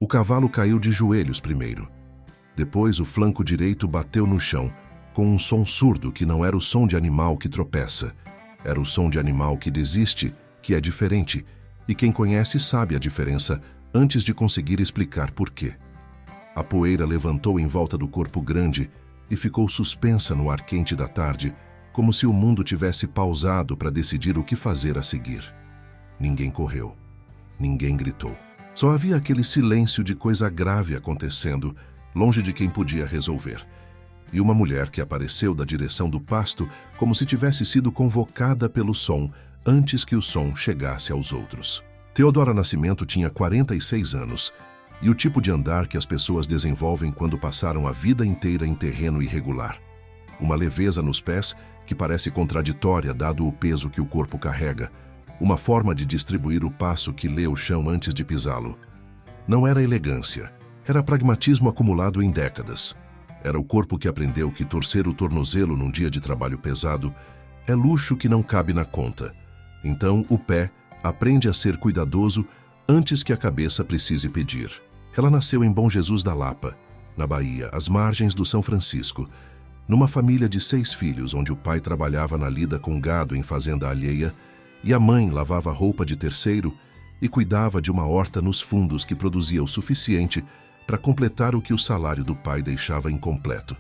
cavalo caiu de joelhos primeiro. Depois o flanco direito bateu no chão, com um som surdo que não era o som de animal que tropeça. Era o som de animal que desiste, que é diferente, e quem conhece sabe a diferença antes de conseguir explicar por quê. A poeira levantou em volta do corpo grande e ficou suspensa no ar quente da tarde, como se o mundo tivesse pausado para decidir o que fazer a seguir. Ninguém correu. Ninguém gritou. Só havia aquele silêncio de coisa grave acontecendo, longe de quem podia resolver. E uma mulher que apareceu da direção do pasto como se tivesse sido convocada pelo som antes que o som chegasse aos outros. Teodora Nascimento tinha 46 anos e o tipo de andar que as pessoas desenvolvem quando passaram a vida inteira em terreno irregular. Uma leveza nos pés que parece contraditória dado o peso que o corpo carrega, uma forma de distribuir o passo que lê o chão antes de pisá-lo. Não era elegância, era pragmatismo acumulado em décadas. Era o corpo que aprendeu que torcer o tornozelo num dia de trabalho pesado é luxo que não cabe na conta. Então, o pé aprende a ser cuidadoso antes que a cabeça precise pedir. Ela nasceu em Bom Jesus da Lapa, na Bahia, às margens do São Francisco, numa família de 6 filhos, onde o pai trabalhava na lida com gado em fazenda alheia e a mãe lavava roupa de terceiro e cuidava de uma horta nos fundos que produzia o suficiente para completar o que o salário do pai deixava incompleto,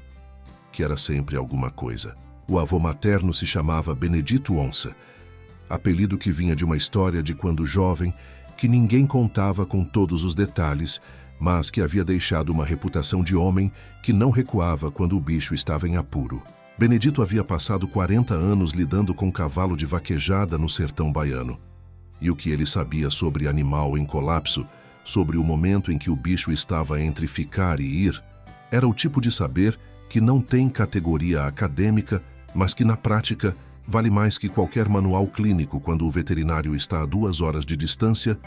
que era sempre alguma coisa. O avô materno se chamava Benedito Onça, apelido que vinha de uma história de quando jovem, que ninguém contava com todos os detalhes, mas que havia deixado uma reputação de homem que não recuava quando o bicho estava em apuro. Benedito havia passado 40 anos lidando com cavalo de vaquejada no sertão baiano. E o que ele sabia sobre animal em colapso, sobre o momento em que o bicho estava entre ficar e ir, era o tipo de saber que não tem categoria acadêmica, mas que na prática vale mais que qualquer manual clínico quando o veterinário está a 2 horas de distância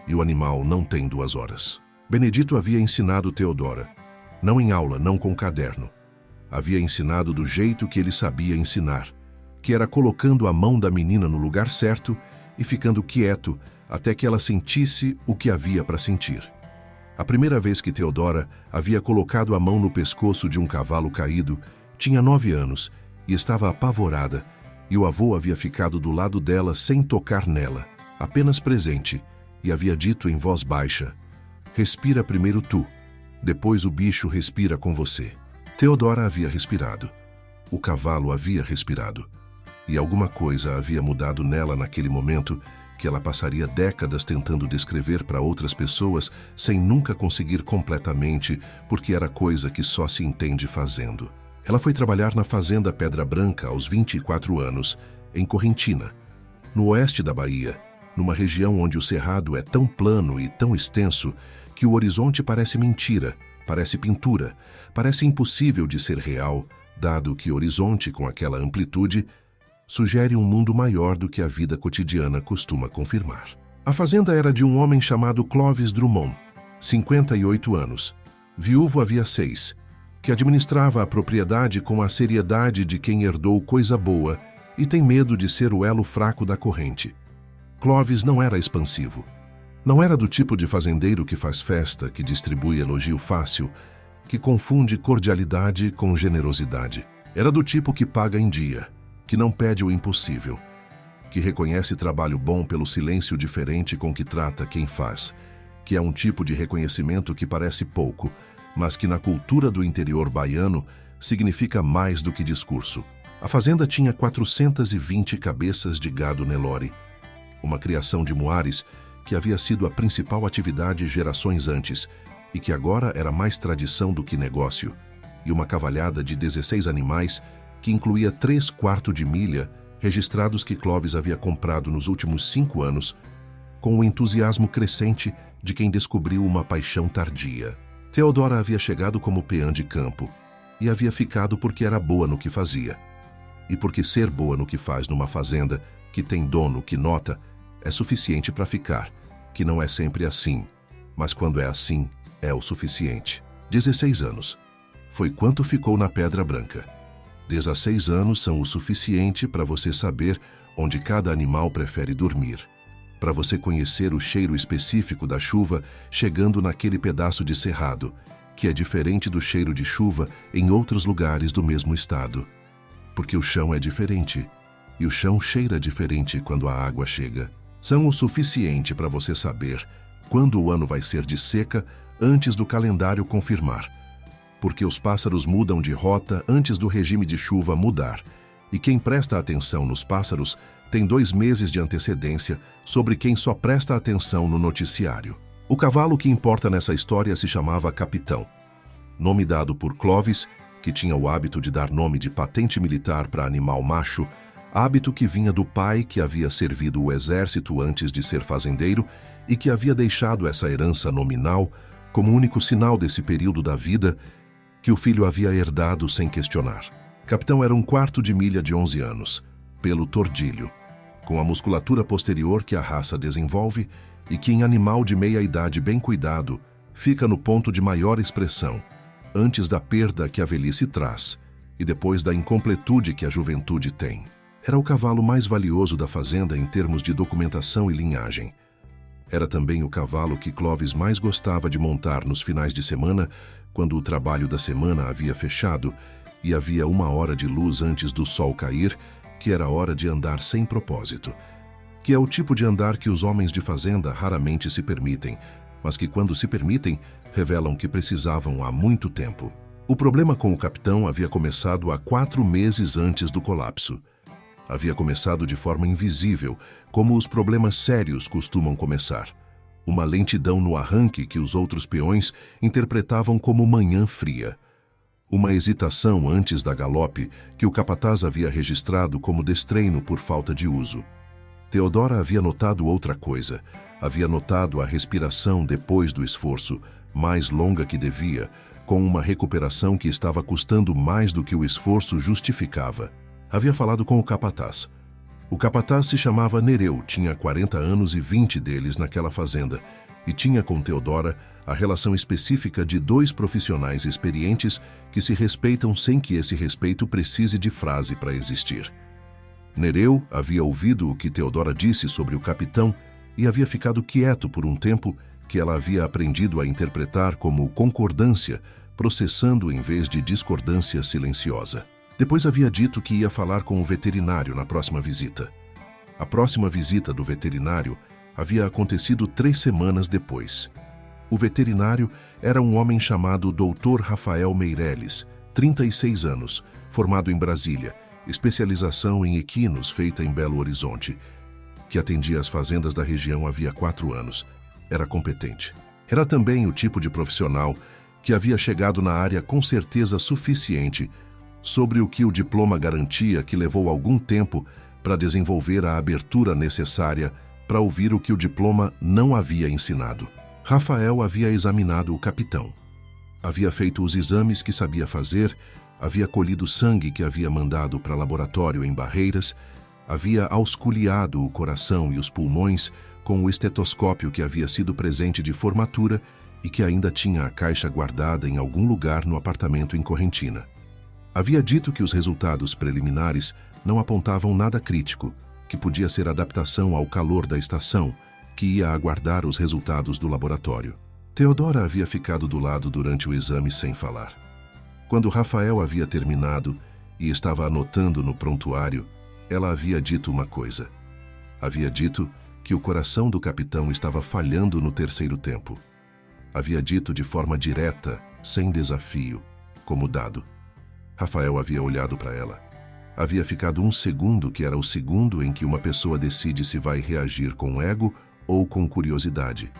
e o animal não tem 2 horas. Benedito havia ensinado Teodora, não em aula, não com caderno. Havia ensinado do jeito que ele sabia ensinar, que era colocando a mão da menina no lugar certo e ficando quieto até que ela sentisse o que havia para sentir. A primeira vez que Teodora havia colocado a mão no pescoço de um cavalo caído, tinha 9 anos e estava apavorada, e o avô havia ficado do lado dela sem tocar nela, apenas presente, e havia dito em voz baixa: "Respira primeiro tu, depois o bicho respira com você." Teodora havia respirado. O cavalo havia respirado. E alguma coisa havia mudado nela naquele momento que ela passaria décadas tentando descrever para outras pessoas sem nunca conseguir completamente, porque era coisa que só se entende fazendo. Ela foi trabalhar na fazenda Pedra Branca aos 24 anos, em Correntina, no oeste da Bahia, numa região onde o cerrado é tão plano e tão extenso que o horizonte parece mentira, parece pintura, parece impossível de ser real, dado que o horizonte com aquela amplitude sugere um mundo maior do que a vida cotidiana costuma confirmar. A fazenda era de um homem chamado Clovis Drummond, 58 anos, viúvo havia 6, que administrava a propriedade com a seriedade de quem herdou coisa boa e tem medo de ser o elo fraco da corrente. Clovis não era expansivo. Não era do tipo de fazendeiro que faz festa, que distribui elogio fácil, que confunde cordialidade com generosidade. Era do tipo que paga em dia, que não pede o impossível, que reconhece trabalho bom pelo silêncio diferente com que trata quem faz, que é um tipo de reconhecimento que parece pouco, mas que na cultura do interior baiano significa mais do que discurso. A fazenda tinha 420 cabeças de gado Nelore, uma criação de muares que havia sido a principal atividade gerações antes e que agora era mais tradição do que negócio, e uma cavalhada de 16 animais que incluía 3/4 de milha registrados que Clovis havia comprado nos últimos 5 anos, com o entusiasmo crescente de quem descobriu uma paixão tardia. Teodora havia chegado como peã de campo e havia ficado porque era boa no que fazia. E porque ser boa no que faz numa fazenda, que tem dono, que nota, é suficiente para ficar, que não é sempre assim, mas quando é assim, é o suficiente. 16 anos. Foi quanto ficou na Pedra Branca. 16 anos são o suficiente para você saber onde cada animal prefere dormir. para você conhecer o cheiro específico da chuva chegando naquele pedaço de cerrado, que é diferente do cheiro de chuva em outros lugares do mesmo estado. Porque o chão é diferente, e o chão cheira diferente quando a água chega. São o suficiente para você saber quando o ano vai ser de seca antes do calendário confirmar. Porque os pássaros mudam de rota antes do regime de chuva mudar, e quem presta atenção nos pássaros tem 2 meses de antecedência sobre quem só presta atenção no noticiário. O cavalo que importa nessa história se chamava Capitão, nome dado por Clovis, que tinha o hábito de dar nome de patente militar para animal macho, hábito que vinha do pai que havia servido o exército antes de ser fazendeiro e que havia deixado essa herança nominal como único sinal desse período da vida que o filho havia herdado sem questionar. Capitão era 1/4 de milha de 11 anos, pelo tordilho, com a musculatura posterior que a raça desenvolve e que em animal de meia-idade bem cuidado fica no ponto de maior expressão, antes da perda que a velhice traz e depois da incompletude que a juventude tem. Era o cavalo mais valioso da fazenda em termos de documentação e linhagem. Era também o cavalo que Clovis mais gostava de montar nos finais de semana, quando o trabalho da semana havia fechado e havia 1 hora de luz antes do sol cair, que era hora de andar sem propósito, que é o tipo de andar que os homens de fazenda raramente se permitem, mas que quando se permitem, revelam que precisavam há muito tempo. O problema com o capitão havia começado há 4 meses antes do colapso. Havia começado de forma invisível, como os problemas sérios costumam começar. Uma lentidão no arranque que os outros peões interpretavam como manhã fria. Uma hesitação antes da galope que o capataz havia registrado como destreino por falta de uso. Teodora havia notado outra coisa. Havia notado a respiração depois do esforço, mais longa que devia, com uma recuperação que estava custando mais do que o esforço justificava. Havia falado com o capataz. O capataz se chamava Nereu, tinha 40 anos e 20 deles naquela fazenda, e tinha com Teodora a relação específica de 2 profissionais experientes que se respeitam sem que esse respeito precise de frase para existir. Nereu havia ouvido o que Teodora disse sobre o capitão e havia ficado quieto por um tempo que ela havia aprendido a interpretar como concordância, processando em vez de discordância silenciosa. Depois havia dito que ia falar com o veterinário na próxima visita. A próxima visita do veterinário havia acontecido 3 semanas depois. O veterinário era um homem chamado Dr. Rafael Meireles, 36 anos, formado em Brasília, especialização em equinos feita em Belo Horizonte, que atendia as fazendas da região havia 4 anos. Era competente. Era também o tipo de profissional que havia chegado na área com certeza suficiente sobre o que o diploma garantia, que levou algum tempo para desenvolver a abertura necessária para ouvir o que o diploma não havia ensinado. Rafael havia examinado o capitão. Havia feito os exames que sabia fazer, havia colhido sangue que havia mandado para laboratório em Barreiras, havia auscultado o coração e os pulmões com o estetoscópio que havia sido presente de formatura e que ainda tinha a caixa guardada em algum lugar no apartamento em Correntina. Havia dito que os resultados preliminares não apontavam nada crítico, que podia ser adaptação ao calor da estação, que ia aguardar os resultados do laboratório. Teodora havia ficado do lado durante o exame sem falar. Quando Rafael havia terminado e estava anotando no prontuário, ela havia dito uma coisa. Havia dito que o coração do capitão estava falhando no 3º tempo. Havia dito de forma direta, sem desafio, como dado. Rafael havia olhado para ela. Havia ficado 1 segundo, que era o segundo em que uma pessoa decide se vai reagir com ego ou com curiosidade.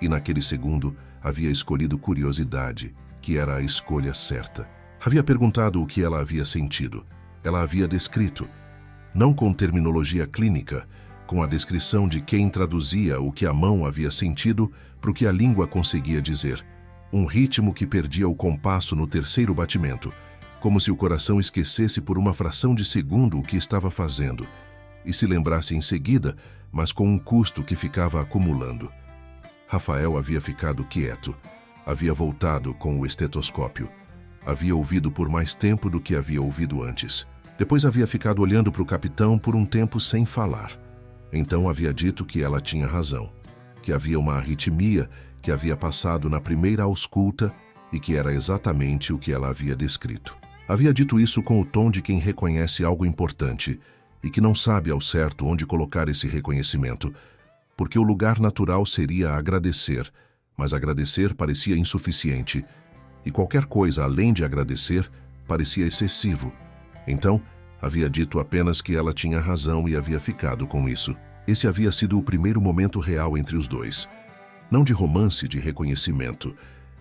E naquele segundo, havia escolhido curiosidade, que era a escolha certa. Havia perguntado o que ela havia sentido. Ela havia descrito, não com terminologia clínica, com a descrição de quem traduzia o que a mão havia sentido para o que a língua conseguia dizer. Um ritmo que perdia o compasso no 3º batimento, como se o coração esquecesse por uma fração de segundo o que estava fazendo, e se lembrasse em seguida, mas com um custo que ficava acumulando. Rafael havia ficado quieto, havia voltado com o estetoscópio, havia ouvido por mais tempo do que havia ouvido antes. Depois havia ficado olhando para o capitão por um tempo sem falar. Então havia dito que ela tinha razão, que havia uma arritmia que havia passado na primeira ausculta e que era exatamente o que ela havia descrito. Havia dito isso com o tom de quem reconhece algo importante e que não sabe ao certo onde colocar esse reconhecimento, porque o lugar natural seria agradecer, mas agradecer parecia insuficiente, e qualquer coisa além de agradecer parecia excessivo. Então, havia dito apenas que ela tinha razão e havia ficado com isso. Esse havia sido o primeiro momento real entre os dois. Não de romance, de reconhecimento,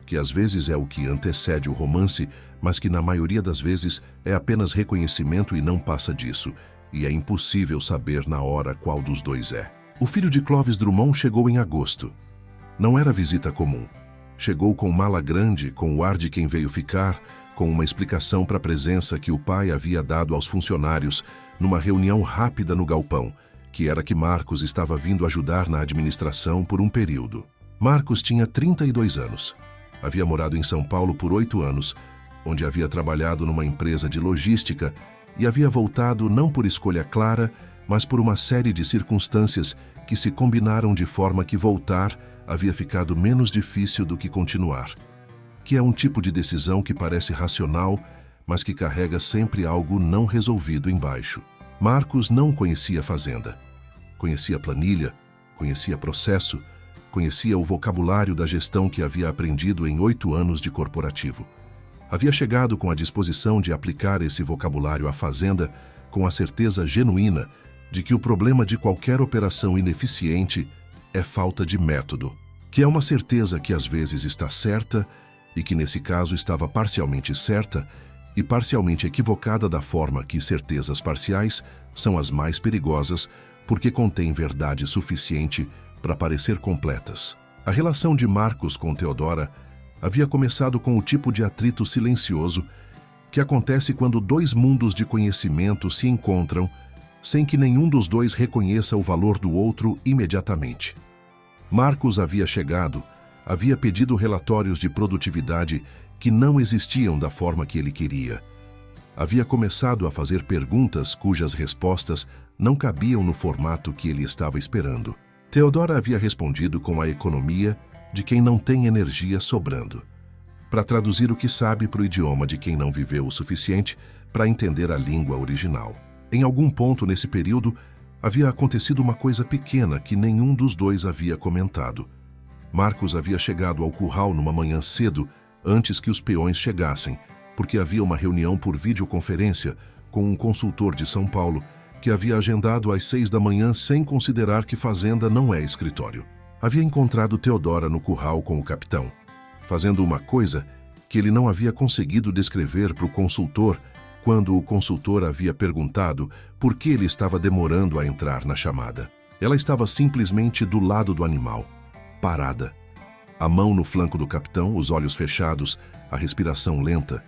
que às vezes é o que antecede o romance, mas que na maioria das vezes é apenas reconhecimento e não passa disso, e é impossível saber na hora qual dos dois é. O filho de Clovis Drummond chegou em agosto. Não era visita comum. Chegou com mala grande, com o ar de quem veio ficar, com uma explicação para a presença que o pai havia dado aos funcionários numa reunião rápida no galpão, que era que Marcos estava vindo ajudar na administração por um período. Marcos tinha 32 anos. Havia morado em São Paulo por 8 anos, onde havia trabalhado numa empresa de logística e havia voltado não por escolha clara, mas por uma série de circunstâncias que se combinaram de forma que voltar havia ficado menos difícil do que continuar, que é um tipo de decisão que parece racional, mas que carrega sempre algo não resolvido embaixo. Marcos não conhecia a fazenda. Conhecia planilha, conhecia processo, conhecia o vocabulário da gestão que havia aprendido em 8 anos de corporativo. Havia chegado com a disposição de aplicar esse vocabulário à fazenda com a certeza genuína de que o problema de qualquer operação ineficiente é falta de método, que é uma certeza que às vezes está certa e que nesse caso estava parcialmente certa e parcialmente equivocada, da forma que certezas parciais são as mais perigosas porque contêm verdade suficiente para parecer completas. A relação de Marcos com Theodora havia começado com o tipo de atrito silencioso que acontece quando dois mundos de conhecimento se encontram sem que nenhum dos dois reconheça o valor do outro imediatamente. Marcos havia chegado, havia pedido relatórios de produtividade que não existiam da forma que ele queria. Havia começado a fazer perguntas cujas respostas não cabiam no formato que ele estava esperando. Theodora havia respondido com a economia de quem não tem energia sobrando, para traduzir o que sabe para o idioma de quem não viveu o suficiente para entender a língua original. Em algum ponto nesse período, havia acontecido uma coisa pequena que nenhum dos dois havia comentado. Marcos havia chegado ao curral numa manhã cedo, antes que os peões chegassem, porque havia uma reunião por videoconferência com um consultor de São Paulo que havia agendado às 6 da manhã sem considerar que fazenda não é escritório. Havia encontrado Theodora no curral com o capitão, fazendo uma coisa que ele não havia conseguido descrever para o consultor quando o consultor havia perguntado por que ele estava demorando a entrar na chamada. Ela estava simplesmente do lado do animal, parada. A mão no flanco do capitão, os olhos fechados, a respiração lenta.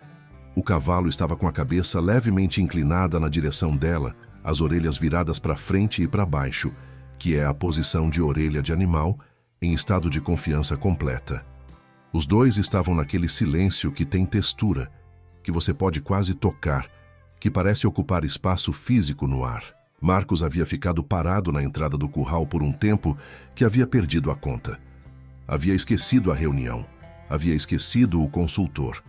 O cavalo estava com a cabeça levemente inclinada na direção dela, as orelhas viradas para frente e para baixo, que é a posição de orelha de animal, em estado de confiança completa. Os dois estavam naquele silêncio que tem textura, que você pode quase tocar, que parece ocupar espaço físico no ar. Marcos havia ficado parado na entrada do curral por um tempo que havia perdido a conta. Havia esquecido a reunião, havia esquecido o consultor.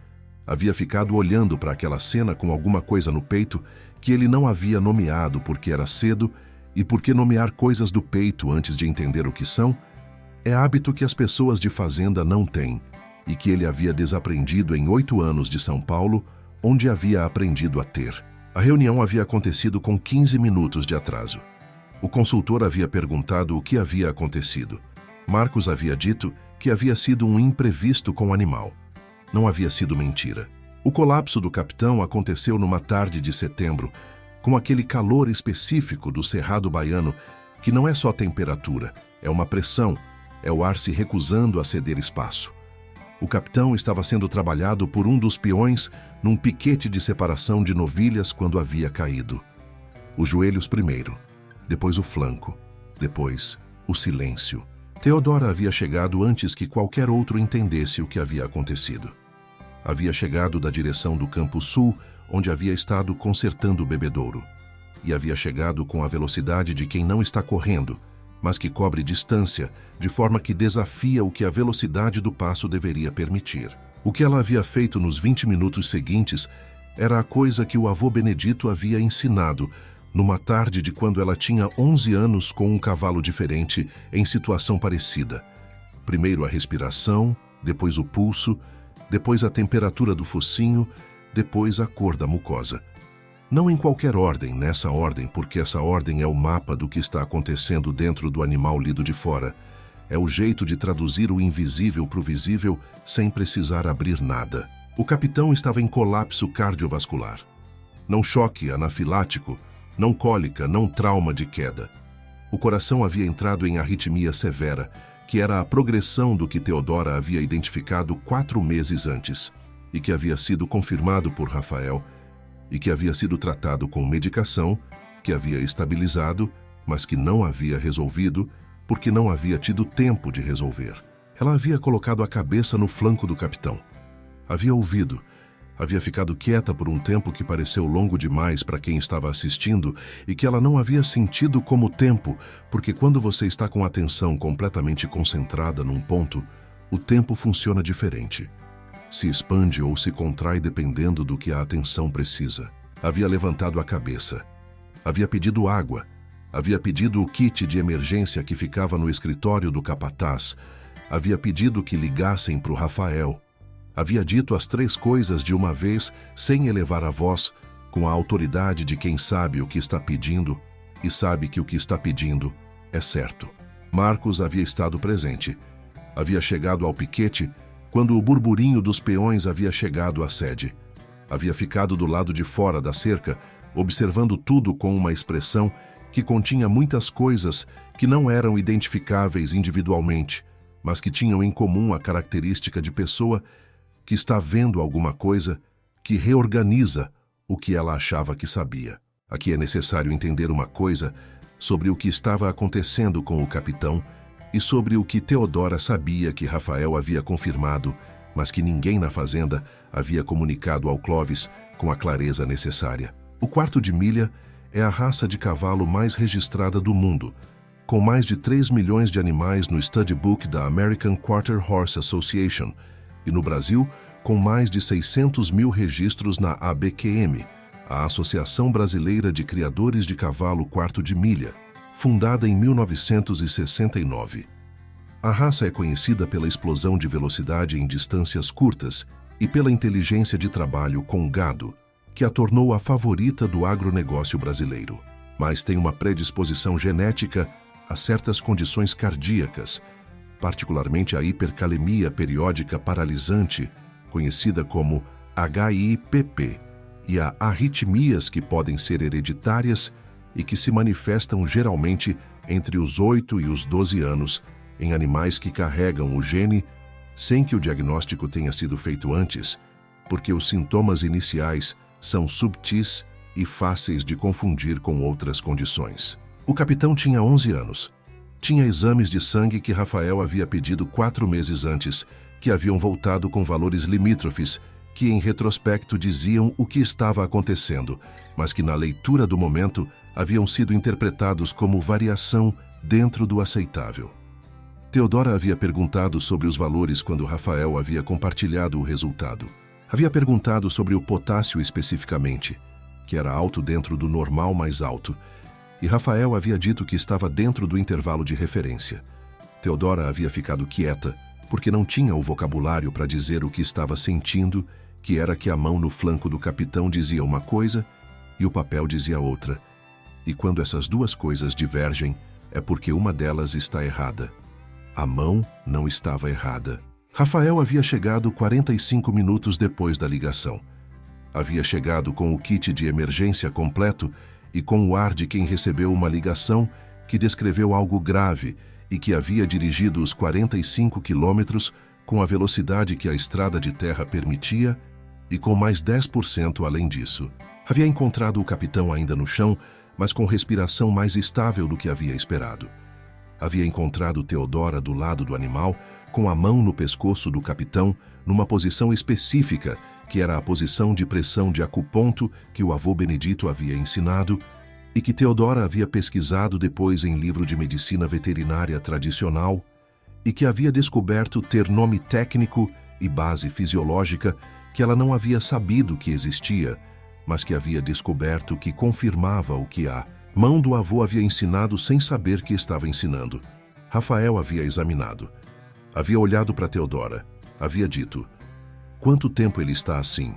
Havia ficado olhando para aquela cena com alguma coisa no peito que ele não havia nomeado porque era cedo e porque nomear coisas do peito antes de entender o que são é hábito que as pessoas de fazenda não têm e que ele havia desaprendido em 8 anos de São Paulo, onde havia aprendido a ter. A reunião havia acontecido com 15 minutos de atraso. O consultor havia perguntado o que havia acontecido. Marcos havia dito que havia sido um imprevisto com o animal. Não havia sido mentira. O colapso do capitão aconteceu numa tarde de setembro, com aquele calor específico do Cerrado Baiano, que não é só temperatura, é uma pressão, é o ar se recusando a ceder espaço. O capitão estava sendo trabalhado por um dos peões num piquete de separação de novilhas quando havia caído. Os joelhos primeiro, depois o flanco, depois o silêncio. Theodora havia chegado antes que qualquer outro entendesse o que havia acontecido. Havia chegado da direção do Campo Sul, onde havia estado consertando o bebedouro. e havia chegado com a velocidade de quem não está correndo, mas que cobre distância, de forma que desafia o que a velocidade do passo deveria permitir. O que ela havia feito nos 20 minutos seguintes era a coisa que o avô Benedito havia ensinado, numa tarde de quando ela tinha 11 anos com um cavalo diferente, em situação parecida. Primeiro a respiração, depois o pulso, depois a temperatura do focinho, depois a cor da mucosa. Não em qualquer ordem, nessa ordem, porque essa ordem é o mapa do que está acontecendo dentro do animal lido de fora. É o jeito de traduzir o invisível para o visível sem precisar abrir nada. O capitão estava em colapso cardiovascular. Não choque anafilático, não cólica, não trauma de queda. O coração havia entrado em arritmia severa, que era a progressão do que Theodora havia identificado 4 meses antes, e que havia sido confirmado por Rafael, e que havia sido tratado com medicação, que havia estabilizado, mas que não havia resolvido, porque não havia tido tempo de resolver. Ela havia colocado a cabeça no flanco do capitão. Havia ouvido. Havia ficado quieta por um tempo que pareceu longo demais para quem estava assistindo e que ela não havia sentido como tempo, porque quando você está com a atenção completamente concentrada num ponto, o tempo funciona diferente. Se expande ou se contrai dependendo do que a atenção precisa. Havia levantado a cabeça. Havia pedido água. Havia pedido o kit de emergência que ficava no escritório do capataz. Havia pedido que ligassem para o Rafael. Havia dito as 3 coisas de uma vez, sem elevar a voz, com a autoridade de quem sabe o que está pedindo e sabe que o que está pedindo é certo. Marcos havia estado presente. Havia chegado ao piquete quando o burburinho dos peões havia chegado à sede. Havia ficado do lado de fora da cerca, observando tudo com uma expressão que continha muitas coisas que não eram identificáveis individualmente, mas que tinham em comum a característica de pessoa que está vendo alguma coisa que reorganiza o que ela achava que sabia. Aqui é necessário entender uma coisa sobre o que estava acontecendo com o capitão e sobre o que Theodora sabia que Rafael havia confirmado, mas que ninguém na fazenda havia comunicado ao Clovis com a clareza necessária. O 4 de milha é a raça de cavalo mais registrada do mundo, com mais de 3 milhões de animais no Study Book da American Quarter Horse Association, e no Brasil, com mais de 600 mil registros na ABQM, a Associação Brasileira de Criadores de Cavalo Quarto de Milha, fundada em 1969. A raça é conhecida pela explosão de velocidade em distâncias curtas e pela inteligência de trabalho com gado, que a tornou a favorita do agronegócio brasileiro. Mas tem uma predisposição genética a certas condições cardíacas, particularmente a hipercalemia periódica paralisante, conhecida como HIPP, e a arritmias que podem ser hereditárias e que se manifestam geralmente entre os 8 e os 12 anos em animais que carregam o gene sem que o diagnóstico tenha sido feito antes, porque os sintomas iniciais são subtis e fáceis de confundir com outras condições. O capitão tinha 11 anos. Tinha exames de sangue que Rafael havia pedido 4 meses antes, que haviam voltado com valores limítrofes, que em retrospecto diziam o que estava acontecendo, mas que na leitura do momento haviam sido interpretados como variação dentro do aceitável. Theodora havia perguntado sobre os valores quando Rafael havia compartilhado o resultado. Havia perguntado sobre o potássio especificamente, que era alto dentro do normal mais alto, e Rafael havia dito que estava dentro do intervalo de referência. Theodora havia ficado quieta, porque não tinha o vocabulário para dizer o que estava sentindo, que era que a mão no flanco do capitão dizia uma coisa e o papel dizia outra. E quando essas duas coisas divergem, é porque uma delas está errada. A mão não estava errada. Rafael havia chegado 45 minutos depois da ligação. Havia chegado com o kit de emergência completo e com o ar de quem recebeu uma ligação que descreveu algo grave e que havia dirigido os 45 quilômetros com a velocidade que a estrada de terra permitia e com mais 10% além disso. Havia encontrado o capitão ainda no chão, mas com respiração mais estável do que havia esperado. Havia encontrado Theodora do lado do animal, com a mão no pescoço do capitão, numa posição específica, que era a posição de pressão de acuponto que o avô Benedito havia ensinado, e que Teodora havia pesquisado depois em livro de medicina veterinária tradicional e que havia descoberto ter nome técnico e base fisiológica que ela não havia sabido que existia, mas que havia descoberto que confirmava o que a mão do avô havia ensinado sem saber que estava ensinando. Rafael havia examinado. Havia olhado para Teodora. Havia dito: "Quanto tempo ele está assim?"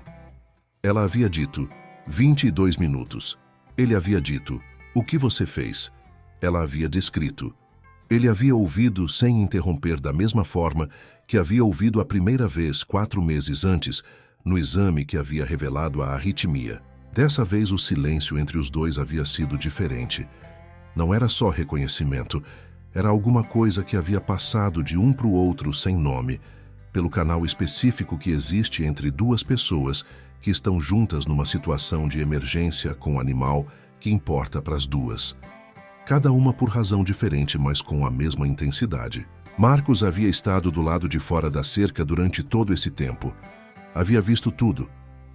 Ela havia dito: 22 minutos. Ele havia dito: "O que você fez?" Ela havia descrito. Ele havia ouvido sem interromper da mesma forma que havia ouvido a primeira vez 4 meses antes, no exame que havia revelado a arritmia. Dessa vez o silêncio entre os dois havia sido diferente. Não era só reconhecimento, era alguma coisa que havia passado de um para o outro sem nome, pelo canal específico que existe entre duas pessoas que estão juntas numa situação de emergência com o animal que importa para as duas. Cada uma por razão diferente, mas com a mesma intensidade. Marcos havia estado do lado de fora da cerca durante todo esse tempo. Havia visto tudo.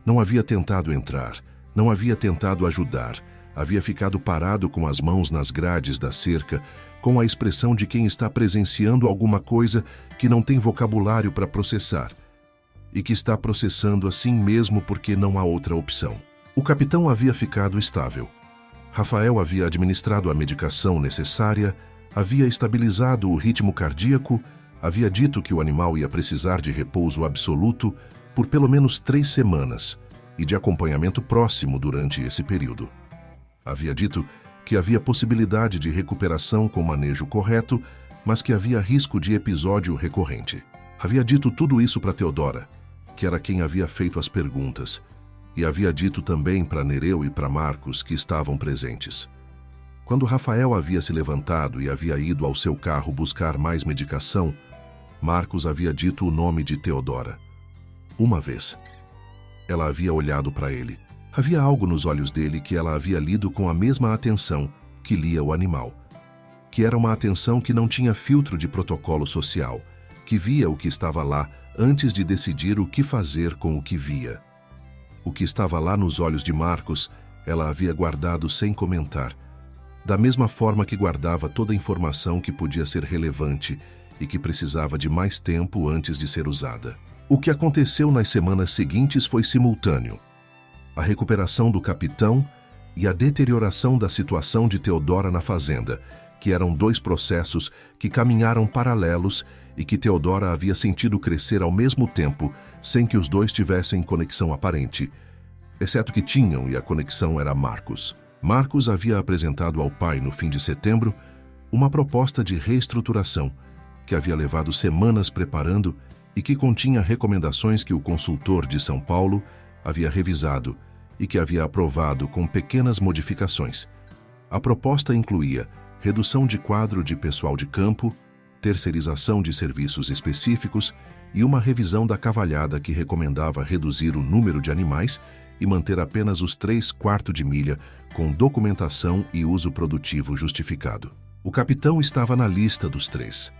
Não havia tentado entrar, não havia tentado ajudar. Havia ficado parado com as mãos nas grades da cerca, com a expressão de quem está presenciando alguma coisa que não tem vocabulário para processar, e que está processando assim mesmo porque não há outra opção. O capitão havia ficado estável. Rafael havia administrado a medicação necessária, havia estabilizado o ritmo cardíaco, havia dito que o animal ia precisar de repouso absoluto por pelo menos 3 semanas e de acompanhamento próximo durante esse período. Havia dito que havia possibilidade de recuperação com manejo correto, mas que havia risco de episódio recorrente. Havia dito tudo isso para Teodora, que era quem havia feito as perguntas, e havia dito também para Nereu e para Marcos, que estavam presentes. Quando Rafael havia se levantado e havia ido ao seu carro buscar mais medicação, Marcos havia dito o nome de Teodora. Uma vez. Ela havia olhado para ele. Havia algo nos olhos dele que ela havia lido com a mesma atenção que lia o animal. Que era uma atenção que não tinha filtro de protocolo social, que via o que estava lá antes de decidir o que fazer com o que via. O que estava lá nos olhos de Marcos, ela havia guardado sem comentar, da mesma forma que guardava toda a informação que podia ser relevante e que precisava de mais tempo antes de ser usada. O que aconteceu nas semanas seguintes foi simultâneo. A recuperação do capitão e a deterioração da situação de Teodora na fazenda, que eram 2 processos que caminharam paralelos e que Teodora havia sentido crescer ao mesmo tempo, sem que os dois tivessem conexão aparente, exceto que tinham, e a conexão era Marcos. Marcos havia apresentado ao pai, no fim de setembro, uma proposta de reestruturação, que havia levado semanas preparando e que continha recomendações que o consultor de São Paulo havia revisado e que havia aprovado com pequenas modificações. A proposta incluía redução de quadro de pessoal de campo, terceirização de serviços específicos e uma revisão da cavalhada que recomendava reduzir o número de animais e manter apenas os 3/4 de milha com documentação e uso produtivo justificado. O capitão estava na lista dos 3.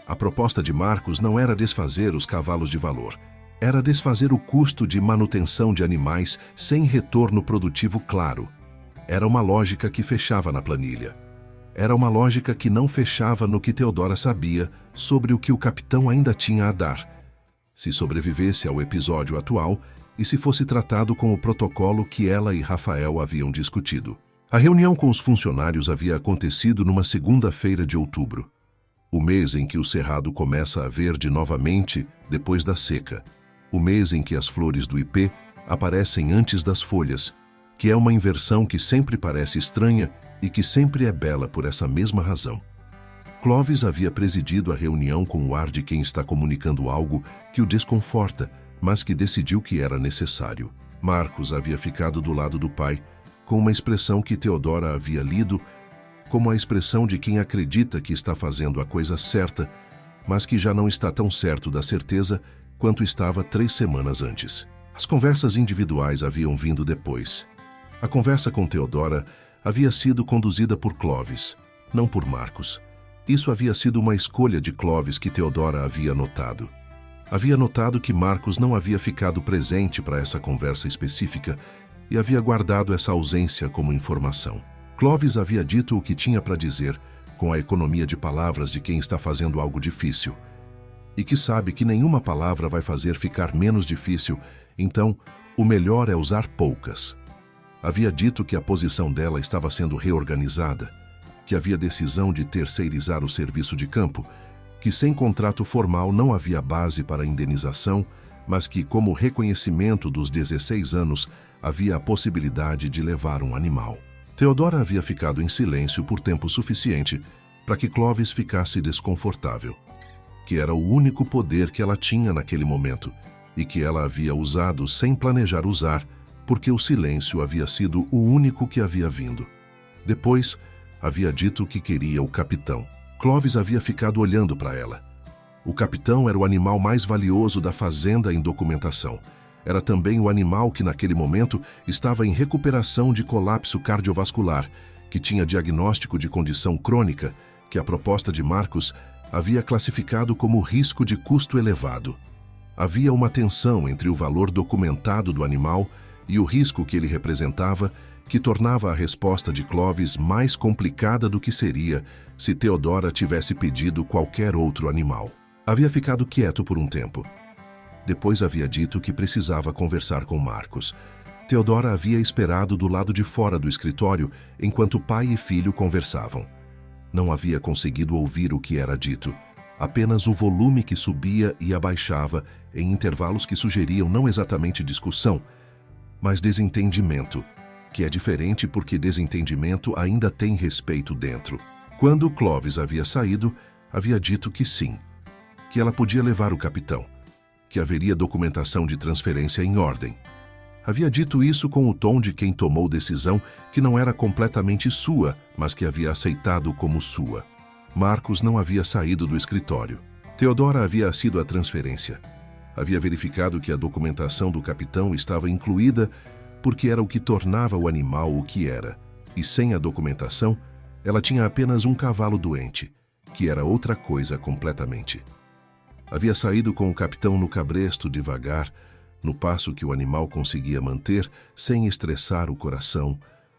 A proposta de Marcos não era desfazer os cavalos de valor, era desfazer o custo de manutenção de animais sem retorno produtivo claro. Era uma lógica que fechava na planilha. Era uma lógica que não fechava no que Teodora sabia sobre o que o capitão ainda tinha a dar, se sobrevivesse ao episódio atual e se fosse tratado com o protocolo que ela e Rafael haviam discutido. A reunião com os funcionários havia acontecido numa segunda-feira de outubro, o mês em que o cerrado começa a verde novamente depois da seca, o mês em que as flores do ipê aparecem antes das folhas, que é uma inversão que sempre parece estranha e que sempre é bela por essa mesma razão. Clovis havia presidido a reunião com o ar de quem está comunicando algo que o desconforta, mas que decidiu que era necessário. Marcos havia ficado do lado do pai, com uma expressão que Teodora havia lido, como a expressão de quem acredita que está fazendo a coisa certa, mas que já não está tão certo da certeza quanto estava 3 semanas antes. As conversas individuais haviam vindo depois. A conversa com Teodora havia sido conduzida por Clovis, não por Marcos. Isso havia sido uma escolha de Clovis que Teodora havia notado. Havia notado que Marcos não havia ficado presente para essa conversa específica e havia guardado essa ausência como informação. Clovis havia dito o que tinha para dizer, com a economia de palavras de quem está fazendo algo difícil. E que sabe que nenhuma palavra vai fazer ficar menos difícil, então o melhor é usar poucas. Havia dito que a posição dela estava sendo reorganizada, que havia decisão de terceirizar o serviço de campo, que sem contrato formal não havia base para indenização, mas que, como reconhecimento dos 16 anos, havia a possibilidade de levar um animal. Theodora havia ficado em silêncio por tempo suficiente para que Clovis ficasse desconfortável, que era o único poder que ela tinha naquele momento e que ela havia usado sem planejar usar, porque o silêncio havia sido o único que havia vindo. Depois, havia dito que queria o capitão. Clovis havia ficado olhando para ela. O capitão era o animal mais valioso da fazenda em documentação. Era também o animal que naquele momento estava em recuperação de colapso cardiovascular, que tinha diagnóstico de condição crônica, que a proposta de Marcos havia classificado como risco de custo elevado. Havia uma tensão entre o valor documentado do animal e o risco que ele representava, que tornava a resposta de Clovis mais complicada do que seria se Theodora tivesse pedido qualquer outro animal. Havia ficado quieto por um tempo. Depois havia dito que precisava conversar com Marcos. Theodora havia esperado do lado de fora do escritório enquanto pai e filho conversavam. Não havia conseguido ouvir o que era dito, apenas o volume que subia e abaixava em intervalos que sugeriam não exatamente discussão, mas desentendimento, que é diferente porque desentendimento ainda tem respeito dentro. Quando Clovis havia saído, havia dito que sim, que ela podia levar o capitão, que haveria documentação de transferência em ordem. Havia dito isso com o tom de quem tomou decisão que não era completamente sua, mas que havia aceitado como sua. Marcos não havia saído do escritório. Theodora havia sido a transferência. Havia verificado que a documentação do capitão estava incluída porque era o que tornava o animal o que era. E sem a documentação, ela tinha apenas um cavalo doente, que era outra coisa completamente. Havia saído com o capitão no cabresto devagar, no passo que o animal conseguia manter sem estressar o coração,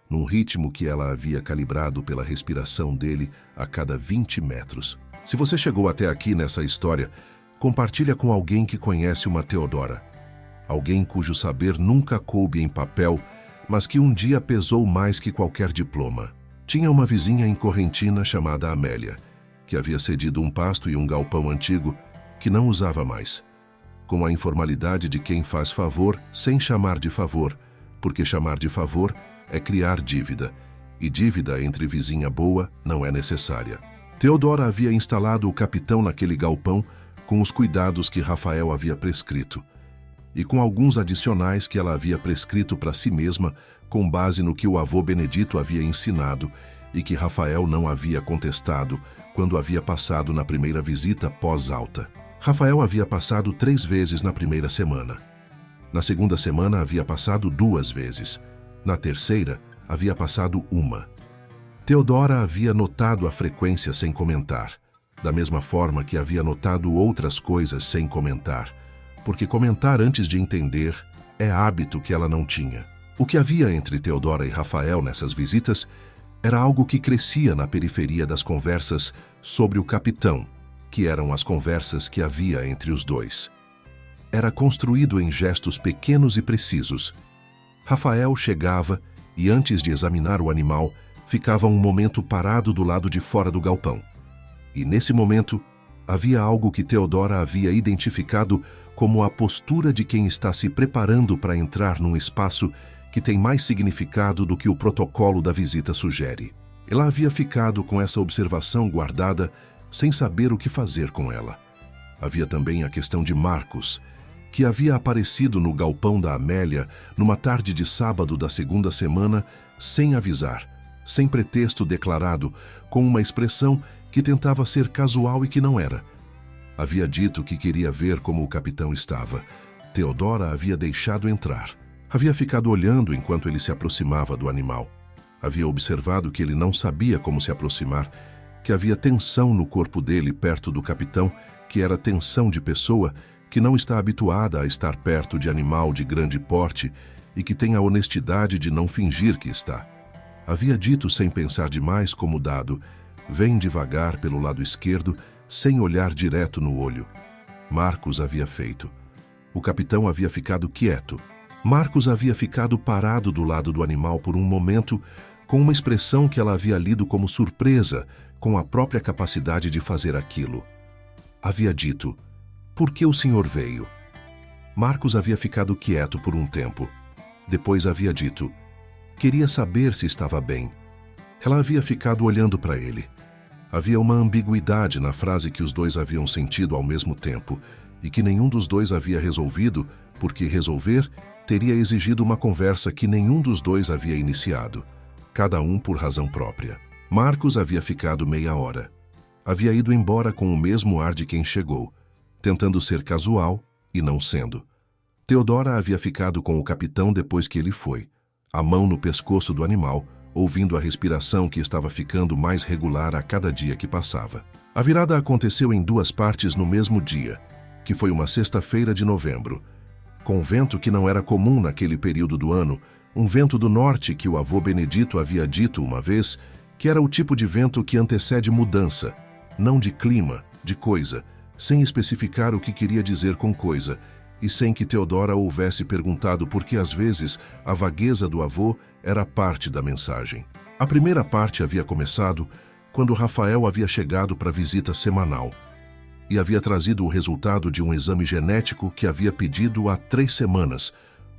num ritmo que ela havia calibrado pela respiração dele a cada 20 metros. Se você chegou até aqui nessa história, compartilha com alguém que conhece uma Theodora. Alguém cujo saber nunca coube em papel, mas que um dia pesou mais que qualquer diploma. Tinha uma vizinha em Correntina chamada Amélia, que havia cedido um pasto e um galpão antigo que não usava mais, com a informalidade de quem faz favor sem chamar de favor, porque chamar de favor é criar dívida, e dívida entre vizinha boa não é necessária. Theodora havia instalado o capitão naquele galpão com os cuidados que Rafael havia prescrito, e com alguns adicionais que ela havia prescrito para si mesma com base no que o avô Benedito havia ensinado e que Rafael não havia contestado quando havia passado na primeira visita pós-alta. Rafael havia passado 3 vezes na primeira semana. Na segunda semana havia passado 2 vezes. Na terceira, havia passado 1. Theodora havia notado a frequência sem comentar, da mesma forma que havia notado outras coisas sem comentar, porque comentar antes de entender é hábito que ela não tinha. O que havia entre Theodora e Rafael nessas visitas era algo que crescia na periferia das conversas sobre o capitão, que eram as conversas que havia entre os dois. Era construído em gestos pequenos e precisos. Rafael chegava e, antes de examinar o animal, ficava um momento parado do lado de fora do galpão. E, nesse momento, havia algo que Theodora havia identificado como a postura de quem está se preparando para entrar num espaço que tem mais significado do que o protocolo da visita sugere. Ela havia ficado com essa observação guardada sem saber o que fazer com ela. Havia também a questão de Marcos, que havia aparecido no galpão da Amélia numa tarde de sábado da segunda semana, sem avisar, sem pretexto declarado, com uma expressão que tentava ser casual e que não era. Havia dito que queria ver como o capitão estava. Theodora havia deixado entrar. Havia ficado olhando enquanto ele se aproximava do animal. Havia observado que ele não sabia como se aproximar, que havia tensão no corpo dele perto do capitão, que era tensão de pessoa que não está habituada a estar perto de animal de grande porte e que tem a honestidade de não fingir que está. Havia dito sem pensar demais como dado: vem devagar pelo lado esquerdo, sem olhar direto no olho. Marcos havia feito. O capitão havia ficado quieto. Marcos havia ficado parado do lado do animal por um momento, com uma expressão que ela havia lido como surpresa com a própria capacidade de fazer aquilo. Havia dito: por que o senhor veio? Marcos havia ficado quieto por um tempo. Depois havia dito: queria saber se estava bem. Ela havia ficado olhando para ele. Havia uma ambiguidade na frase que os dois haviam sentido ao mesmo tempo e que nenhum dos dois havia resolvido, porque resolver teria exigido uma conversa que nenhum dos dois havia iniciado, cada um por razão própria. Marcos havia ficado meia hora. Havia ido embora com o mesmo ar de quem chegou, tentando ser casual e não sendo. Teodora havia ficado com o capitão depois que ele foi, a mão no pescoço do animal, ouvindo a respiração que estava ficando mais regular a cada dia que passava. A virada aconteceu em duas partes no mesmo dia, que foi uma sexta-feira de novembro, com vento que não era comum naquele período do ano, um vento do norte que o avô Benedito havia dito uma vez que era o tipo de vento que antecede mudança, não de clima, de coisa, sem especificar o que queria dizer com coisa, e sem que Teodora houvesse perguntado por que às vezes a vagueza do avô era parte da mensagem. A primeira parte havia começado quando Rafael havia chegado para a visita semanal e havia trazido o resultado de um exame genético que havia pedido há 3 semanas,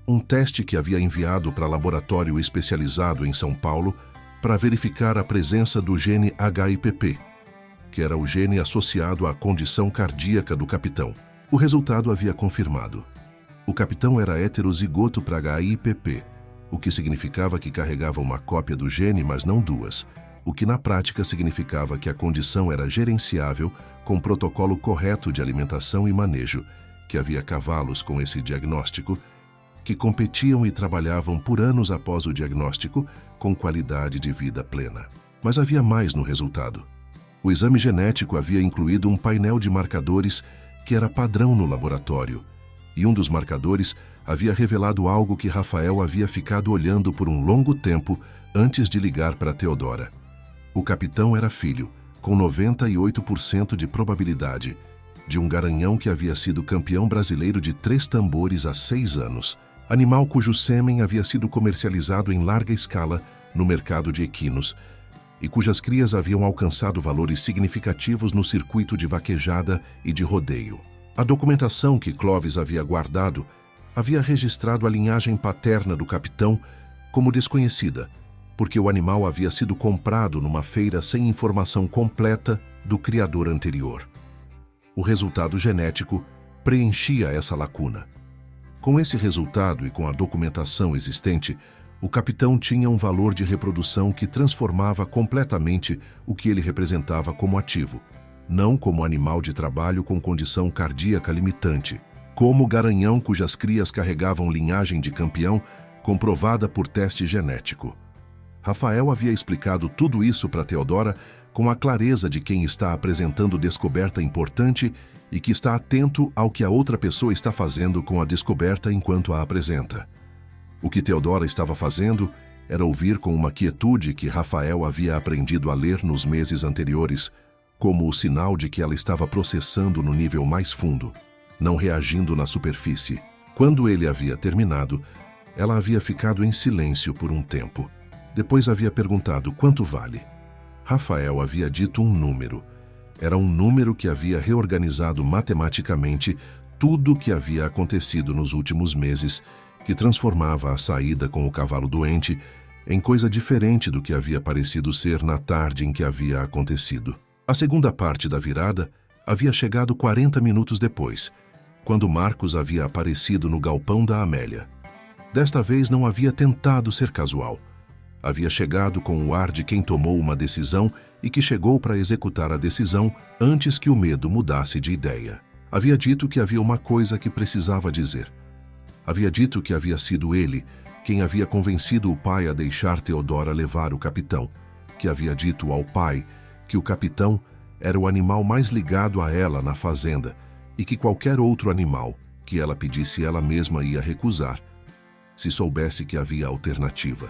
um teste que havia enviado para laboratório especializado em São Paulo para verificar a presença do gene HIPP, que era o gene associado à condição cardíaca do capitão. O resultado havia confirmado. O capitão era heterozigoto para HIPP, o que significava que carregava uma cópia do gene, mas não duas, o que na prática significava que a condição era gerenciável com protocolo correto de alimentação e manejo, que havia cavalos com esse diagnóstico, que competiam e trabalhavam por anos após o diagnóstico com qualidade de vida plena. Mas havia mais no resultado. O exame genético havia incluído um painel de marcadores que era padrão no laboratório, e um dos marcadores havia revelado algo que Rafael havia ficado olhando por um longo tempo antes de ligar para Teodora. O capitão era filho, com 98% de probabilidade, de um garanhão que havia sido campeão brasileiro de 3 tambores há 6 anos, animal cujo sêmen havia sido comercializado em larga escala no mercado de equinos, e cujas crias haviam alcançado valores significativos no circuito de vaquejada e de rodeio. A documentação que Clovis havia guardado havia registrado a linhagem paterna do capitão como desconhecida, porque o animal havia sido comprado numa feira sem informação completa do criador anterior. O resultado genético preenchia essa lacuna. Com esse resultado e com a documentação existente, o capitão tinha um valor de reprodução que transformava completamente o que ele representava como ativo, não como animal de trabalho com condição cardíaca limitante, como garanhão cujas crias carregavam linhagem de campeão comprovada por teste genético. Rafael havia explicado tudo isso para Teodora com a clareza de quem está apresentando descoberta importante e que está atento ao que a outra pessoa está fazendo com a descoberta enquanto a apresenta. O que Teodora estava fazendo era ouvir com uma quietude que Rafael havia aprendido a ler nos meses anteriores, como o sinal de que ela estava processando no nível mais fundo, não reagindo na superfície. Quando ele havia terminado, ela havia ficado em silêncio por um tempo. Depois havia perguntado quanto vale. Rafael havia dito um número. Era um número que havia reorganizado matematicamente tudo o que havia acontecido nos últimos meses, que transformava a saída com o cavalo doente em coisa diferente do que havia parecido ser na tarde em que havia acontecido. A segunda parte da virada havia chegado 40 minutos depois, quando Marcos havia aparecido no galpão da Amélia. Desta vez não havia tentado ser casual. Havia chegado com o ar de quem tomou uma decisão e que chegou para executar a decisão antes que o medo mudasse de ideia. Havia dito que havia uma coisa que precisava dizer. Havia dito que havia sido ele quem havia convencido o pai a deixar Teodora levar o capitão, que havia dito ao pai que o capitão era o animal mais ligado a ela na fazenda e que qualquer outro animal que ela pedisse ela mesma ia recusar, se soubesse que havia alternativa.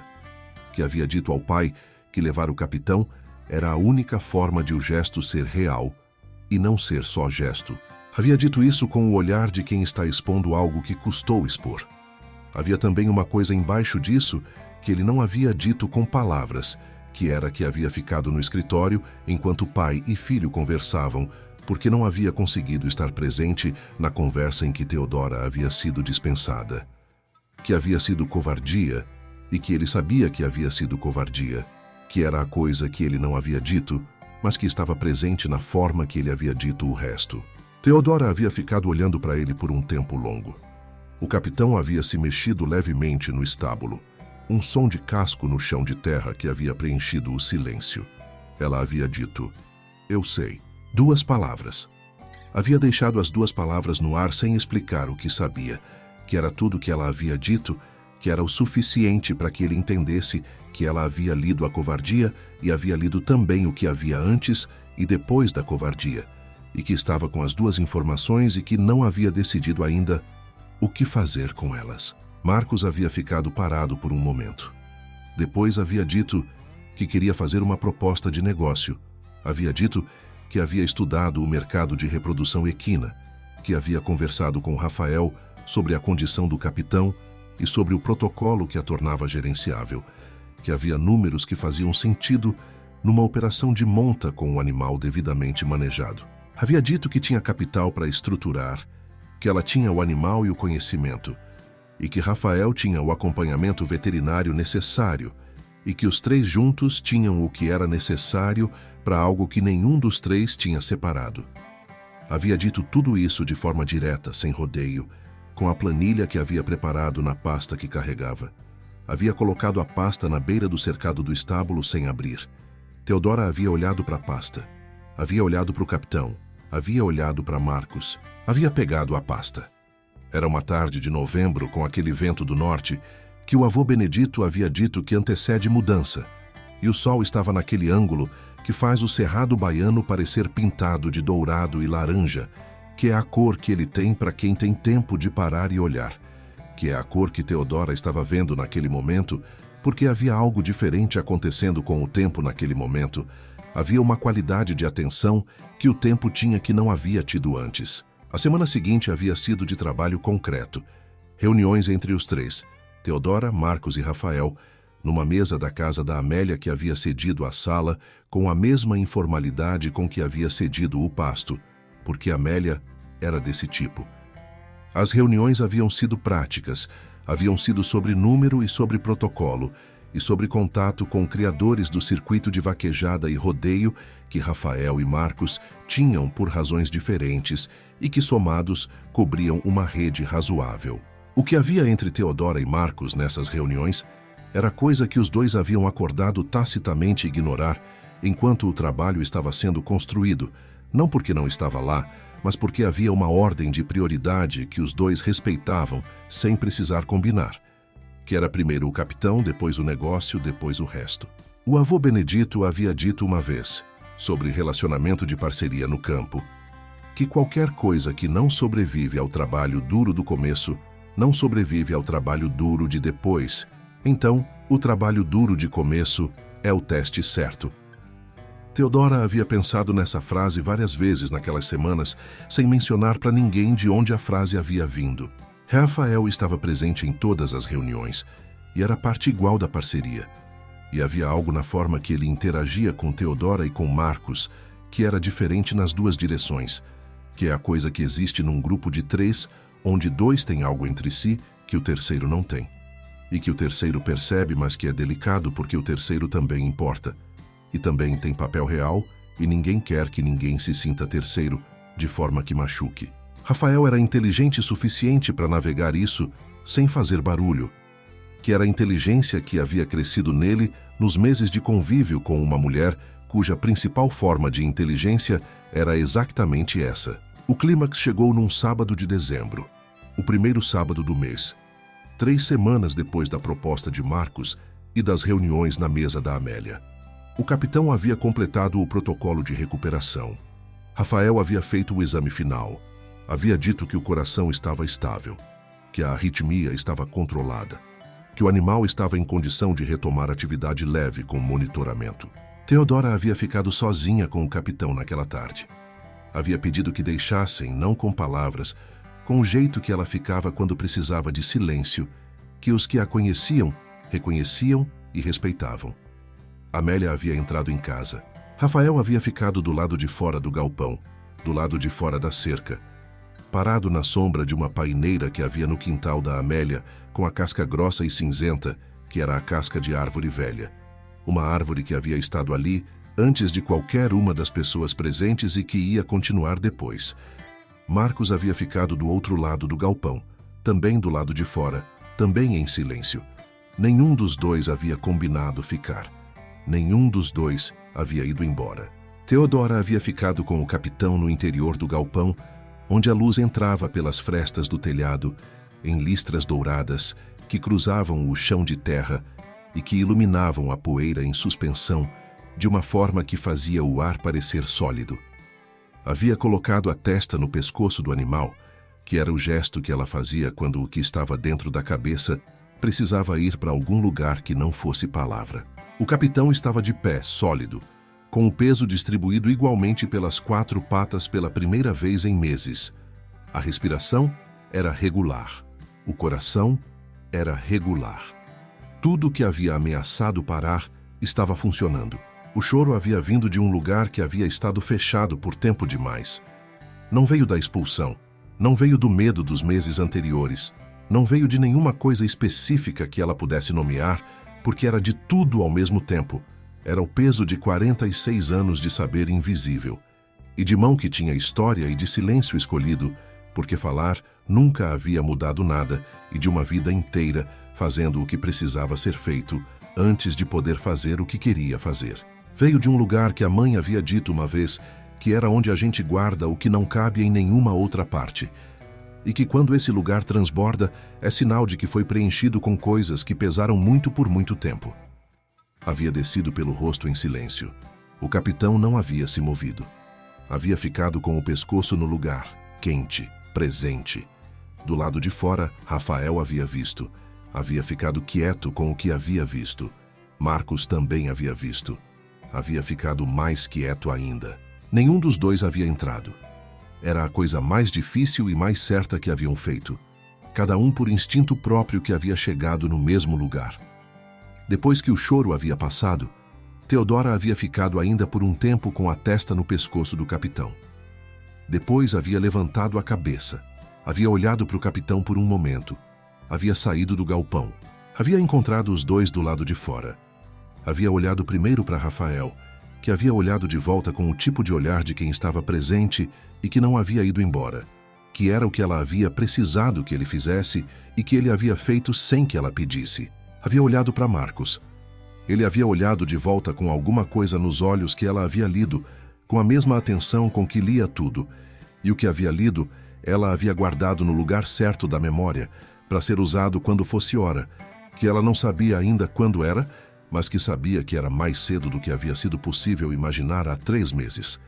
que havia dito ao pai que levar o capitão era a única forma de o gesto ser real e não ser só gesto. Havia dito isso com o olhar de quem está expondo algo que custou expor. Havia também uma coisa embaixo disso que ele não havia dito com palavras, que era que havia ficado no escritório enquanto pai e filho conversavam, porque não havia conseguido estar presente na conversa em que Theodora havia sido dispensada. Que havia sido covardia, e que ele sabia que havia sido covardia, que era a coisa que ele não havia dito, mas que estava presente na forma que ele havia dito o resto. Theodora havia ficado olhando para ele por um tempo longo. O capitão havia se mexido levemente no estábulo, um som de casco no chão de terra que havia preenchido o silêncio. Ela havia dito, "Eu sei." 2 palavras. Havia deixado as 2 palavras no ar sem explicar o que sabia, que era tudo que ela havia dito, que era o suficiente para que ele entendesse que ela havia lido a covardia e havia lido também o que havia antes e depois da covardia, e que estava com as 2 informações e que não havia decidido ainda o que fazer com elas. Marcos havia ficado parado por um momento. Depois havia dito que queria fazer uma proposta de negócio. Havia dito que havia estudado o mercado de reprodução equina, que havia conversado com Rafael sobre a condição do capitão e sobre o protocolo que a tornava gerenciável, que havia números que faziam sentido numa operação de monta com o animal devidamente manejado. Havia dito que tinha capital para estruturar, que ela tinha o animal e o conhecimento, e que Rafael tinha o acompanhamento veterinário necessário, e que os 3 juntos tinham o que era necessário para algo que nenhum dos 3 tinha separado. Havia dito tudo isso de forma direta, sem rodeio, com a planilha que havia preparado na pasta que carregava. Havia colocado a pasta na beira do cercado do estábulo sem abrir. Theodora havia olhado para a pasta. Havia olhado para o capitão. Havia olhado para Marcos. Havia pegado a pasta. Era uma tarde de novembro, com aquele vento do norte, que o avô Benedito havia dito que antecede mudança, e o sol estava naquele ângulo que faz o cerrado baiano parecer pintado de dourado e laranja, que é a cor que ele tem para quem tem tempo de parar e olhar, que é a cor que Theodora estava vendo naquele momento, porque havia algo diferente acontecendo com o tempo naquele momento. Havia uma qualidade de atenção que o tempo tinha que não havia tido antes. A semana seguinte havia sido de trabalho concreto. Reuniões entre os 3, Theodora, Marcos e Rafael, numa mesa da casa da Amélia que havia cedido a sala com a mesma informalidade com que havia cedido o pasto, porque Amélia era desse tipo. As reuniões haviam sido práticas, haviam sido sobre número e sobre protocolo, e sobre contato com criadores do circuito de vaquejada e rodeio que Rafael e Marcos tinham por razões diferentes e que, somados, cobriam uma rede razoável. O que havia entre Theodora e Marcos nessas reuniões era coisa que os 2 haviam acordado tacitamente ignorar enquanto o trabalho estava sendo construído, não porque não estava lá, mas porque havia uma ordem de prioridade que os 2 respeitavam sem precisar combinar, que era primeiro o capitão, depois o negócio, depois o resto. O avô Benedito havia dito uma vez, sobre relacionamento de parceria no campo, que qualquer coisa que não sobrevive ao trabalho duro do começo, não sobrevive ao trabalho duro de depois. Então, o trabalho duro de começo é o teste certo. Theodora havia pensado nessa frase várias vezes naquelas semanas, sem mencionar para ninguém de onde a frase havia vindo. Rafael estava presente em todas as reuniões, e era parte igual da parceria. E havia algo na forma que ele interagia com Theodora e com Marcos, que era diferente nas 2 direções, que é a coisa que existe num grupo de 3, onde 2 têm algo entre si que o terceiro não tem. E que o terceiro percebe, mas que é delicado porque o terceiro também importa. E também tem papel real, e ninguém quer que ninguém se sinta terceiro, de forma que machuque. Rafael era inteligente o suficiente para navegar isso sem fazer barulho, que era a inteligência que havia crescido nele nos meses de convívio com uma mulher cuja principal forma de inteligência era exatamente essa. O clímax chegou num sábado de dezembro, o primeiro sábado do mês, 3 semanas depois da proposta de Marcos e das reuniões na mesa da Amélia. O capitão havia completado o protocolo de recuperação. Rafael havia feito o exame final. Havia dito que o coração estava estável, que a arritmia estava controlada. que o animal estava em condição de retomar atividade leve com monitoramento. Teodora havia ficado sozinha com o capitão naquela tarde. Havia pedido que deixassem, não com palavras, com o jeito que ela ficava quando precisava de silêncio, que os que a conheciam, reconheciam e respeitavam. Amélia havia entrado em casa. Rafael havia ficado do lado de fora do galpão, do lado de fora da cerca, parado na sombra de uma paineira que havia no quintal da Amélia, com a casca grossa e cinzenta, que era a casca de árvore velha. Uma árvore que havia estado ali antes de qualquer uma das pessoas presentes e que ia continuar depois. Marcos havia ficado do outro lado do galpão, também do lado de fora, também em silêncio. Nenhum dos dois havia combinado ficar. Nenhum dos dois havia ido embora. Teodora havia ficado com o capitão no interior do galpão, onde a luz entrava pelas frestas do telhado, em listras douradas que cruzavam o chão de terra e que iluminavam a poeira em suspensão de uma forma que fazia o ar parecer sólido. Havia colocado a testa no pescoço do animal, que era o gesto que ela fazia quando o que estava dentro da cabeça precisava ir para algum lugar que não fosse palavra. O capitão estava de pé, sólido, com o peso distribuído igualmente pelas 4 patas pela primeira vez em meses. A respiração era regular. O coração era regular. Tudo que havia ameaçado parar estava funcionando. O choro havia vindo de um lugar que havia estado fechado por tempo demais. Não veio da expulsão, não veio do medo dos meses anteriores, não veio de nenhuma coisa específica que ela pudesse nomear, porque era de tudo ao mesmo tempo. Era o peso de 46 anos de saber invisível, e de mão que tinha história e de silêncio escolhido, porque falar nunca havia mudado nada, e de uma vida inteira fazendo o que precisava ser feito antes de poder fazer o que queria fazer. Veio de um lugar que a mãe havia dito uma vez que era onde a gente guarda o que não cabe em nenhuma outra parte, e que quando esse lugar transborda é sinal de que foi preenchido com coisas que pesaram muito por muito tempo. Havia descido pelo rosto em silêncio. O capitão não havia se movido. Havia ficado com o pescoço no lugar, quente, presente. Do lado de fora, Rafael havia visto. Havia ficado quieto com o que havia visto. Marcos também havia visto. Havia ficado mais quieto ainda. Nenhum dos dois havia entrado. Era a coisa mais difícil e mais certa que haviam feito. Cada um por instinto próprio que havia chegado no mesmo lugar. Depois que o choro havia passado, Teodora havia ficado ainda por um tempo com a testa no pescoço do capitão. Depois havia levantado a cabeça. Havia olhado para o capitão por um momento. Havia saído do galpão. Havia encontrado os dois do lado de fora. Havia olhado primeiro para Rafael, que havia olhado de volta com o tipo de olhar de quem estava presente e que não havia ido embora, que era o que ela havia precisado que ele fizesse e que ele havia feito sem que ela pedisse. Havia olhado para Marcos. Ele havia olhado de volta com alguma coisa nos olhos que ela havia lido, com a mesma atenção com que lia tudo, e o que havia lido, ela havia guardado no lugar certo da memória, para ser usado quando fosse hora, que ela não sabia ainda quando era, mas que sabia que era mais cedo do que havia sido possível imaginar há 3 meses.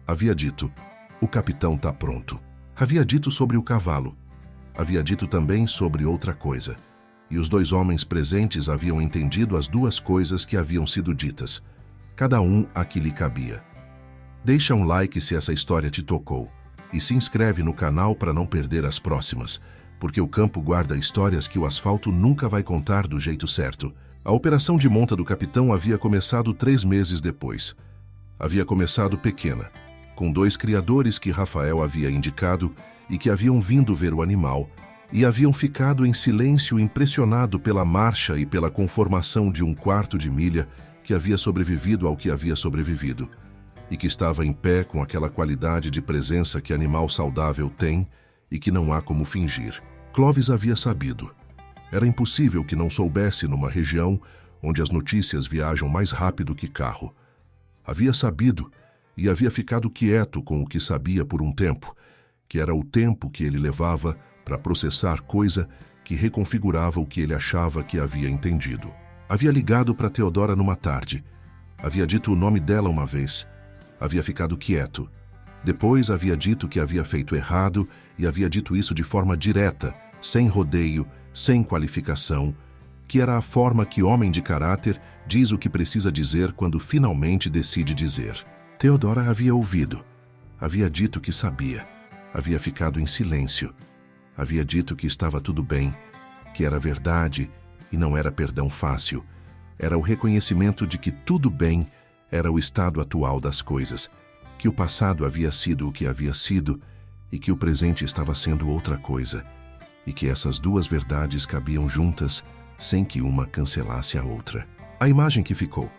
Havia dito, o capitão está pronto. Havia dito sobre o cavalo. Havia dito também sobre outra coisa. E os 2 homens presentes haviam entendido as 2 coisas que haviam sido ditas, cada um a que lhe cabia. Deixa um like se essa história te tocou, e se inscreve no canal para não perder as próximas, porque o campo guarda histórias que o asfalto nunca vai contar do jeito certo. A operação de monta do capitão havia começado 3 meses depois. Havia começado pequena, com 2 criadores que Rafael havia indicado e que haviam vindo ver o animal, e haviam ficado em silêncio impressionado pela marcha e pela conformação de um 1/4 de milha que havia sobrevivido ao que havia sobrevivido, e que estava em pé com aquela qualidade de presença que animal saudável tem e que não há como fingir. Clovis havia sabido. Era impossível que não soubesse numa região onde as notícias viajam mais rápido que carro. Havia sabido e havia ficado quieto com o que sabia por um tempo, que era o tempo que ele levava para processar coisa que reconfigurava o que ele achava que havia entendido. Havia ligado para Teodora numa tarde. Havia dito o nome dela uma vez. Havia ficado quieto. Depois havia dito que havia feito errado e havia dito isso de forma direta, sem rodeio, sem qualificação, que era a forma que homem de caráter diz o que precisa dizer quando finalmente decide dizer. Theodora havia ouvido, havia dito que sabia, havia ficado em silêncio, havia dito que estava tudo bem, que era verdade e não era perdão fácil. Era o reconhecimento de que tudo bem era o estado atual das coisas, que o passado havia sido o que havia sido e que o presente estava sendo outra coisa, e que essas duas verdades cabiam juntas sem que uma cancelasse a outra. A imagem que ficou,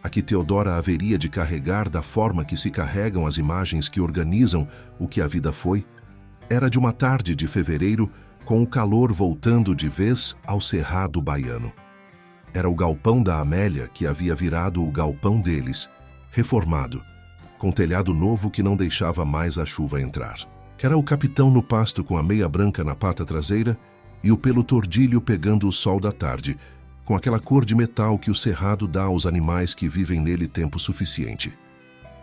a que Theodora haveria de carregar da forma que se carregam as imagens que organizam o que a vida foi, era de uma tarde de fevereiro com o calor voltando de vez ao cerrado baiano. Era o galpão da Amélia que havia virado o galpão deles, reformado, com telhado novo que não deixava mais a chuva entrar. Era o capitão no pasto com a meia branca na pata traseira e o pelo tordilho pegando o sol da tarde, com aquela cor de metal que o cerrado dá aos animais que vivem nele tempo suficiente.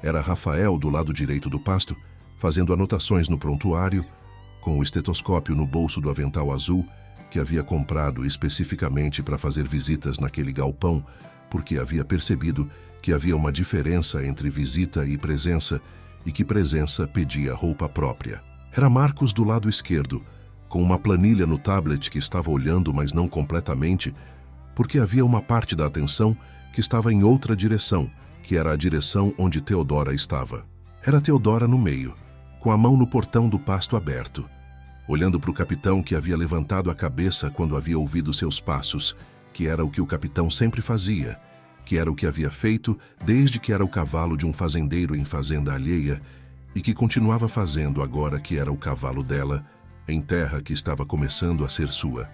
Era Rafael do lado direito do pasto, fazendo anotações no prontuário, com o estetoscópio no bolso do avental azul, que havia comprado especificamente para fazer visitas naquele galpão, porque havia percebido que havia uma diferença entre visita e presença, e que presença pedia roupa própria. Era Marcos do lado esquerdo, com uma planilha no tablet que estava olhando, mas não completamente, porque havia uma parte da atenção que estava em outra direção, que era a direção onde Theodora estava. Era Theodora no meio, com a mão no portão do pasto aberto, olhando para o capitão que havia levantado a cabeça quando havia ouvido seus passos, que era o que o capitão sempre fazia, que era o que havia feito desde que era o cavalo de um fazendeiro em fazenda alheia e que continuava fazendo agora que era o cavalo dela, em terra que estava começando a ser sua.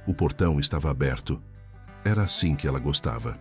O portão estava aberto. Era assim que ela gostava.